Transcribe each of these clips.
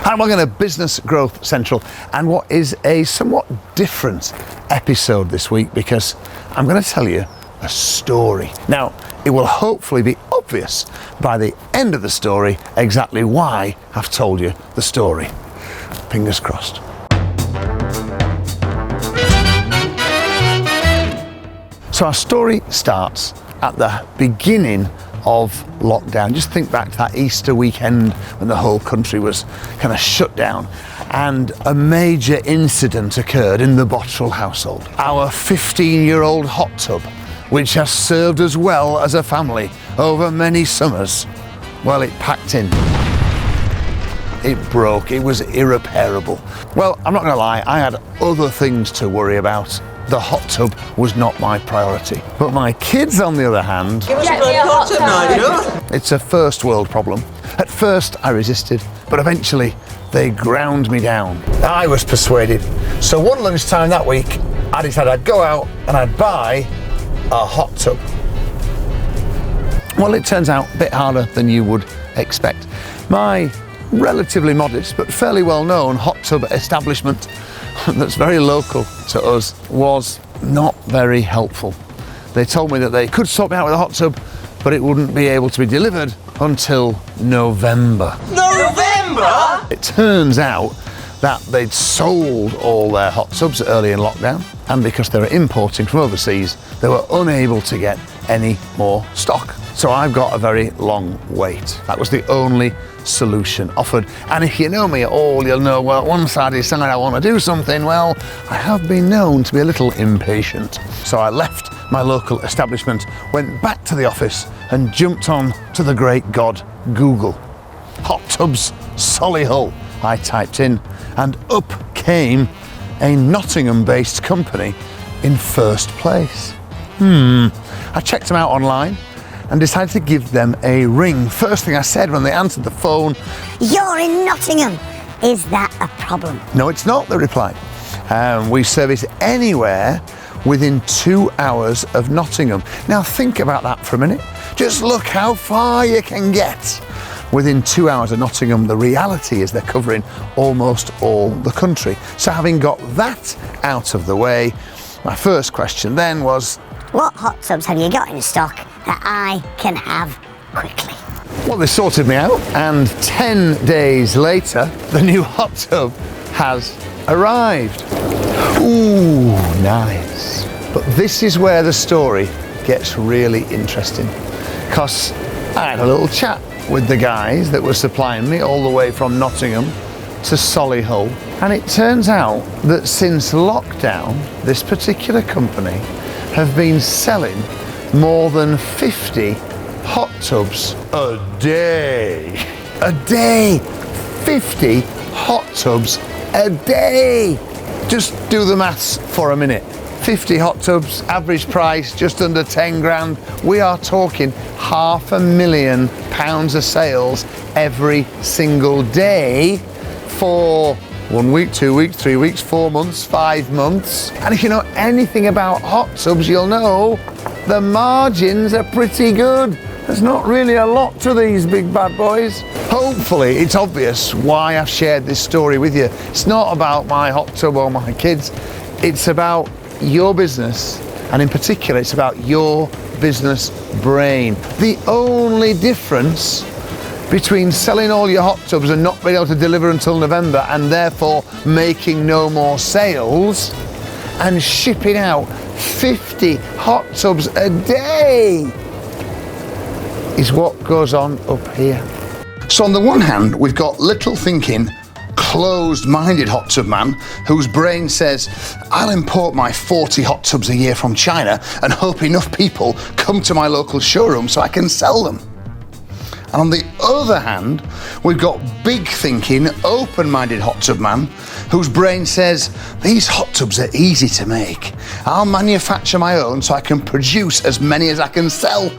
Hi, welcome to Business Growth Central and what is a somewhat different episode this week because I'm going to tell you a story. Now, it will hopefully be obvious by the end of the story exactly why I've told you the story. Fingers crossed. So our story starts at the beginning of lockdown. Just think back to that Easter weekend when the whole country was kind of shut down and a major incident occurred in the Bottrell household. Our 15-year-old hot tub, which has served us well as a family over many summers, well, it packed in. It broke. It was irreparable. Well, I'm not going to lie, I had other things to worry about. The hot tub was not my priority. But my kids, on the other hand, Give us a good hot tub, Nigel. It's a first world problem. At first I resisted, but eventually they ground me down. I was persuaded. So one lunchtime that week, I decided I'd go out and I'd buy a hot tub. Well, it turns out a bit harder than you would expect. My relatively modest but fairly well-known hot tub establishment that's very local to us was not very helpful. They told me that they could sort me out with a hot tub, but it wouldn't be able to be delivered until November. November? It turns out that they'd sold all their hot tubs early in lockdown, and because they were importing from overseas, they were unable to get any more stock. So I've got a very long wait. That was the only solution offered. And if you know me at all, you'll know, well, once I decide I want to do something, well, I have been known to be a little impatient. So I left my local establishment, went back to the office and jumped on to the great god Google. Hot tubs, Solihull, I typed in, and up came a Nottingham-based company in first place. I checked them out online and decided to give them a ring. First thing I said when they answered the phone, "You're in Nottingham. Is that a problem?" "No, it's not," they replied. "We service anywhere within 2 hours of Nottingham." Now think about that for a minute. Just look how far you can get. Within 2 hours of Nottingham, the reality is they're covering almost all the country. So having got that out of the way, my first question then was, What hot tubs have you got in stock that I can have quickly? well, they sorted me out, and 10 days later, the new hot tub has arrived. Ooh, nice. But this is where the story gets really interesting, because I had a little chat with the guys that were supplying me all the way from Nottingham to Solihull, and it turns out that since lockdown, this particular company have been selling more than 50 hot tubs a day. A day! 50 hot tubs a day! Just do the maths for a minute. 50 hot tubs, average price just under 10 grand. We are talking £500,000 of sales every single day for 1 week, 2 weeks, 3 weeks, 4 months, 5 months. And if you know anything about hot tubs, you'll know the margins are pretty good. There's not really a lot to these big bad boys. Hopefully it's obvious why I've shared this story with you. It's not about my hot tub or my kids. It's about your business, and in particular it's about your business brain. The only difference between selling all your hot tubs and not being able to deliver until November and therefore making no more sales, and shipping out 50 hot tubs a day, is what goes on up here. So on the one hand, we've got little thinking, closed-minded hot tub man whose brain says, I'll import my 40 hot tubs a year from China and hope enough people come to my local showroom so I can sell them. And on the other hand, we've got big thinking, open-minded hot tub man whose brain says, these hot tubs are easy to make. I'll manufacture my own so I can produce as many as I can sell.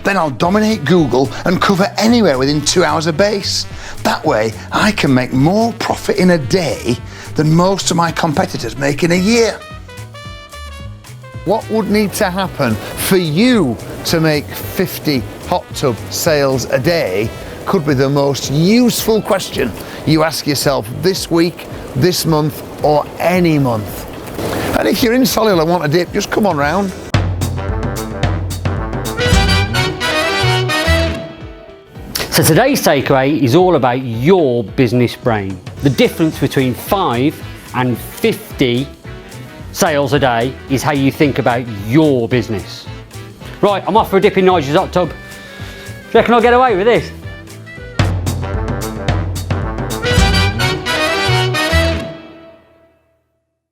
Then I'll dominate Google and cover anywhere within 2 hours a base. That way, I can make more profit in a day than most of my competitors make in a year. What would need to happen for you to make 50 hot tub sales a day could be the most useful question you ask yourself this week, this month, or any month. And if you're in Solihull and want a dip, just come on round. So today's takeaway is all about your business brain. The difference between 5 and 50 sales a day is how you think about your business. Right, I'm off for a dip in Nigel's hot tub. Do you reckon I'll get away with this?